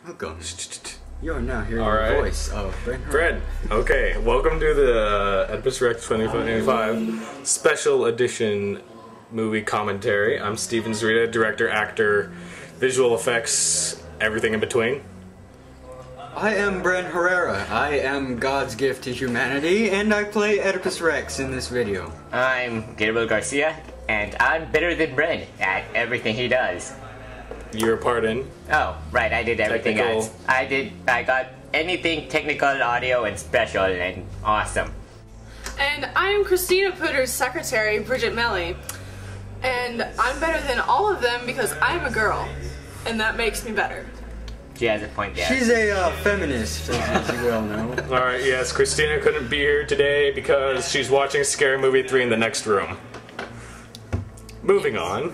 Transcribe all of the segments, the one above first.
Welcome. You are now hearing the voice of Fred. Okay, welcome to the Oedipus Rex 2025 special edition movie commentary. I'm Steven Zurita, director, actor, visual effects, everything in between. I am Bren Herrera. I am God's gift to humanity, and I play Oedipus Rex in this video. I'm Gabriel Garcia, and I'm better than Bren at everything he does. You're part in. Oh, right, I did everything else. I got anything technical, audio, and special, and awesome. And I'm Christina Putter's secretary, Bridget Melly. And I'm better than all of them because I'm a girl. And that makes me better. She has a point there. She's a feminist, as you well know. Alright, yes, Christina couldn't be here today because she's watching Scary Movie 3 in the next room. Moving on.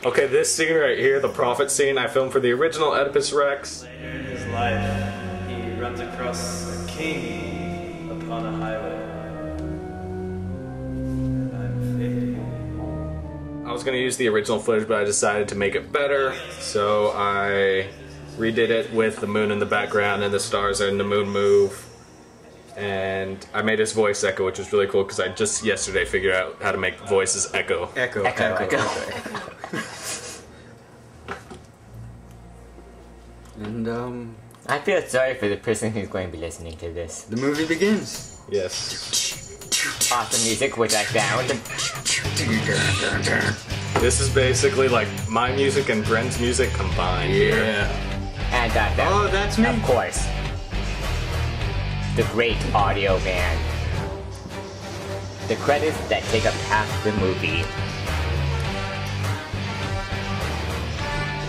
Okay, this scene right here, the prophet scene, I filmed for the original Oedipus Rex. In his life, he runs across a king upon a highway. And I'm fading. I was going to use the original footage, but I decided to make it better, so I redid it with the moon in the background and the stars and the moon move. And I made his voice echo, which was really cool because I just yesterday figured out how to make voices echo. Echo. And I feel sorry for the person who's going to be listening to this. the movie begins. Yes. Awesome music, which I found. This is basically like my music and Bren's music combined here. And I found, Oh, that's me. of course, the great audio man. The credits that take up half the movie.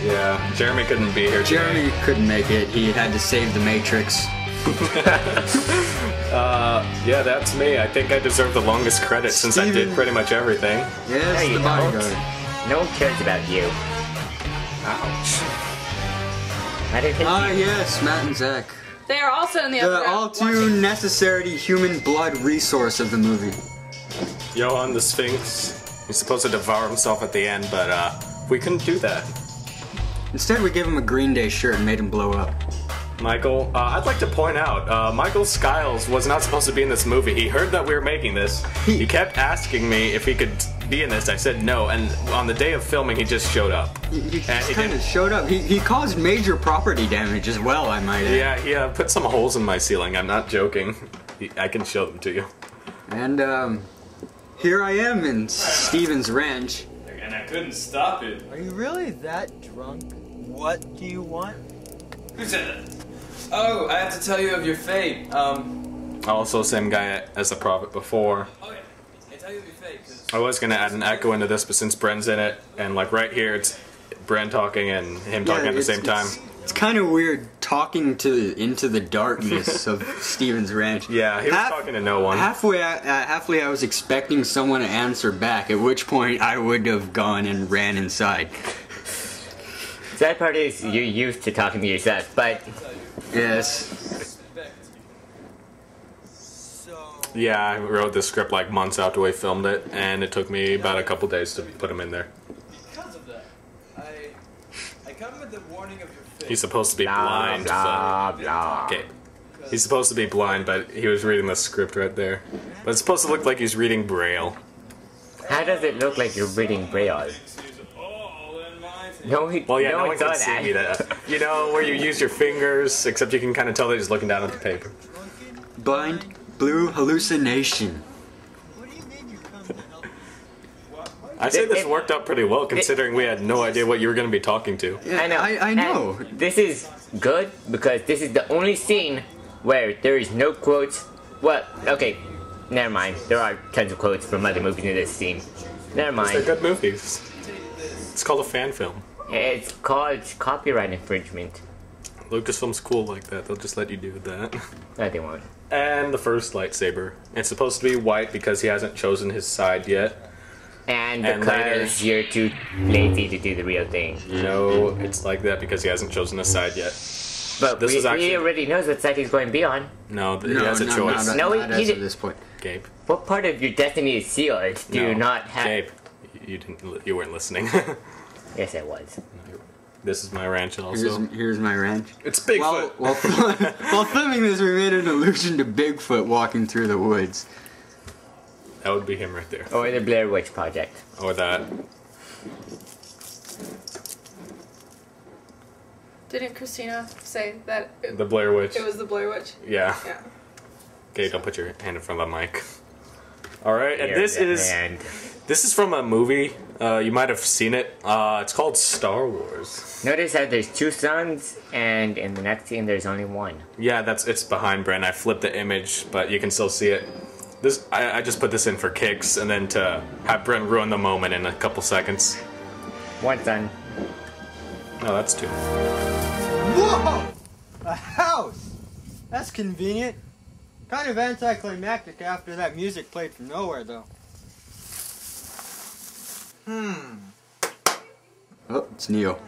Yeah, Jeremy couldn't be here today. Jeremy couldn't make it. He had to save the Matrix. Yeah, that's me. I think I deserve the longest credit since I did pretty much everything. Yes, No, you the bodyguard. don't. No one cares about you. Ouch. I didn't hit you. Yes, Matt and Zach. They are also in the The other room all too watching. necessary human blood resource of the movie. Johann the Sphinx. He's supposed to devour himself at the end, but we couldn't do that. Instead, we gave him a Green Day shirt and made him blow up. Michael, I'd like to point out, Michael Skiles was not supposed to be in this movie. He heard that we were making this. He kept asking me if he could be in this. I said no, and on the day of filming, he just showed up. He kind of showed up. He caused major property damage as well, I might add. Yeah, he put some holes in my ceiling. I'm not joking. I can show them to you. And, here I am in Steven's ranch. And I couldn't stop it. Are you really that drunk? What do you want? Who said that? Oh, I have to tell you of your fate. Also, same guy as the prophet before. Okay. I tell you of your fate, because... I was gonna add an echo into this, but since Bren's in it, and like right here, it's Bren talking and him talking at the same time. It's kind of weird talking into the darkness of Steven's ranch. Yeah, he was talking to no one. Halfway, I was expecting someone to answer back, at which point I would have gone and ran inside. Sad part is you're used to talking to yourself, but Yes. Yeah, I wrote this script like months after we filmed it, and it took me about a couple days to put him in there. Because of that, I come with the warning of your fate. He's supposed to be blah, blind. blah, blah. Okay. He's supposed to be blind, but he was reading the script right there. But it's supposed to look like he's reading Braille. How does it look like you're reading Braille? No, Well, yeah, no one can see me that. You know, where you use your fingers, except you can kind of tell that he's looking down at the paper. Blind blue hallucination. What do you mean you come to help me? I'd say this worked out pretty well, considering we had no idea what you were going to be talking to. Yeah, I know. I know. And this is good because this is the only scene where there is no quotes. Well, okay, never mind. There are tons of quotes from other movies in this scene. Never mind. They're good movies. It's called a fan film. It's called copyright infringement. Lucasfilm's cool like that. They'll just let you do that. No, they won't. And the first lightsaber. It's supposed to be white because he hasn't chosen his side yet. And And because you're too lazy to do the real thing. No, it's like that because he hasn't chosen his side yet. But This is actually- he already knows what side he's going to be on. No, he has a choice. No, not he as did- of this point. Gabe. What part of your destiny is sealed? Do you No. not have... Gabe, you weren't listening. Yes, I was. This is my ranch also. Here's my ranch. It's Bigfoot. While filming this, we made an allusion to Bigfoot walking through the woods. That would be him right there. Or the Blair Witch Project. Or that. Didn't Christina say that The Blair Witch. it was the Blair Witch? Yeah. Yeah. Okay, don't put your hand in front of the mic. Alright, and Here's this is from a movie. You might have seen it. It's called Star Wars. Notice that there's 2 suns, and in the next scene there's only 1. Yeah, it's behind Brent. I flipped the image, but you can still see it. I just put this in for kicks, and then to have Brent ruin the moment in a couple seconds. 1 sun. No, that's 2. Whoa! A house! That's convenient. Kind of anticlimactic after that music played from nowhere, though. Oh, it's Neo.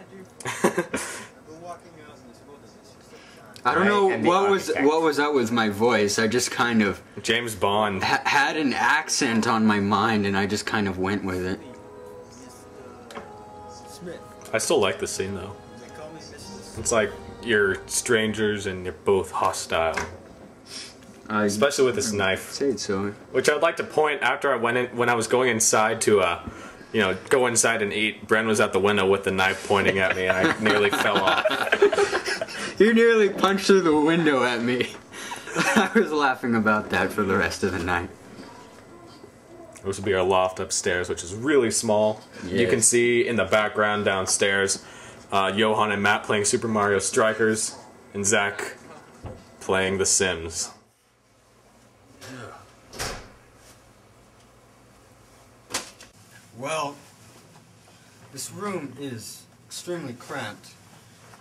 I don't know what was up with my voice. I just kind of James Bond. had an accent on my mind, and I just kind of went with it. I still like this scene though. It's like you're strangers and you're both hostile. Especially with this knife. Say it so. Which I'd like to point after I went in, when I was going inside to, go inside and eat. Bren was at the window with the knife pointing at me, and I nearly fell off. You nearly punched through the window at me. I was laughing about that for the rest of the night. This will be our loft upstairs, which is really small. Yes. You can see in the background downstairs, Johan and Matt playing Super Mario Strikers, and Zach playing The Sims. Well, this room is extremely cramped.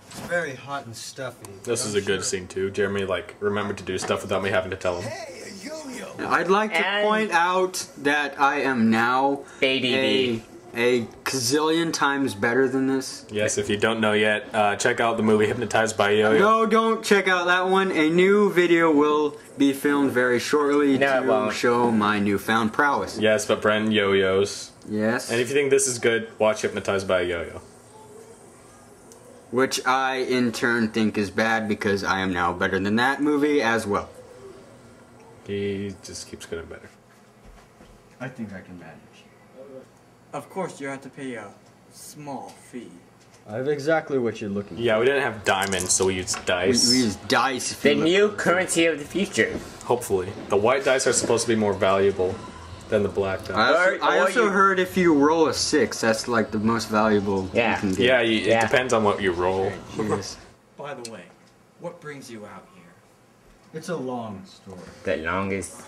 It's very hot and stuffy. This is a good scene too. Jeremy remembered to do stuff without me having to tell him. Hey, a yo-yo! I'd like to point out that I am now a gazillion times better than this. Yes, if you don't know yet, check out the movie Hypnotized by Yo-Yo. No, don't check out that one. A new video will be filmed very shortly to show my newfound prowess. Yes, but Bren yo-yos. Yes. And if you think this is good, watch Hypnotized by a Yo-Yo. Which I, in turn, think is bad because I am now better than that movie as well. He just keeps getting better. I think I can manage. Of course, you have to pay a small fee. I have exactly what you're looking for. Yeah, we didn't have diamonds, so we used dice. We used dice. The new currency of the future. Hopefully. The white dice are supposed to be more valuable than the black dice. I also heard if you roll a 6, that's like the most valuable you can get. Yeah, it depends on what you roll. Yes. By the way, what brings you out here? It's a long story. The longest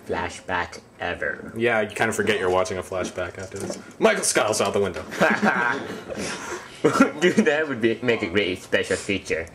flashback ever. Yeah, you kind of forget you're watching a flashback after this. Michael Scott's out the window. Dude, that would make a great special feature.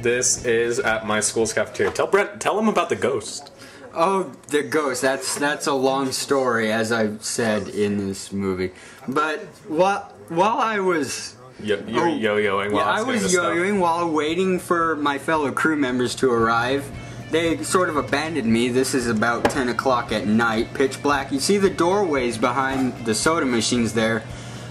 This is at my school's cafeteria. Tell him about the ghost. Oh, the ghost. That's a long story, as I've said in this movie. But while I was yo-yoing while I was yo-yoing while waiting for my fellow crew members to arrive. They sort of abandoned me. This is about 10 o'clock at night, pitch black. You see the doorways behind the soda machines there.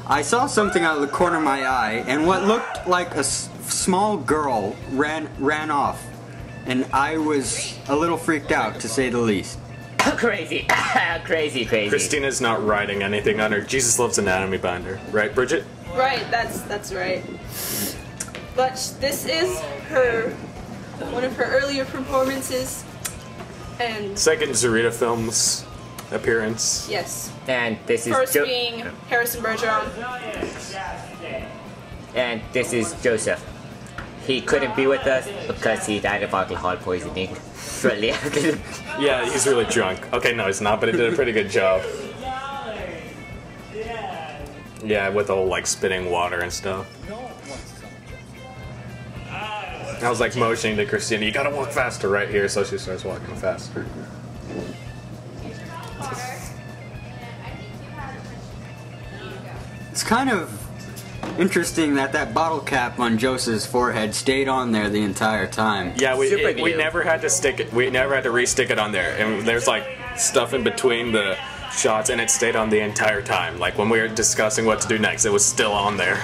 I saw something out of the corner of my eye, and what looked like a small girl ran off. And I was a little freaked out, to say the least. Crazy. Crazy. Christina's not writing anything on her Jesus Loves Anatomy binder. Right, Bridget? Right, that's right. But this is one of her earlier performances, and second Zurita Films appearance. Yes. And this is first being Harrison Bergeron. And this is Joseph. He couldn't be with us because he died of alcohol poisoning shortly after. Yeah, he's really drunk. Okay, no, he's not, but he did a pretty good job. Yeah, with the whole spitting water and stuff. I was motioning to Christina, you gotta walk faster right here, so she starts walking faster. It's kind of interesting that bottle cap on Joseph's forehead stayed on there the entire time. Yeah, we never had to stick it. We never had to re-stick it on there, and there's stuff in between the shots, and it stayed on the entire time. Like when we were discussing what to do next, it was still on there.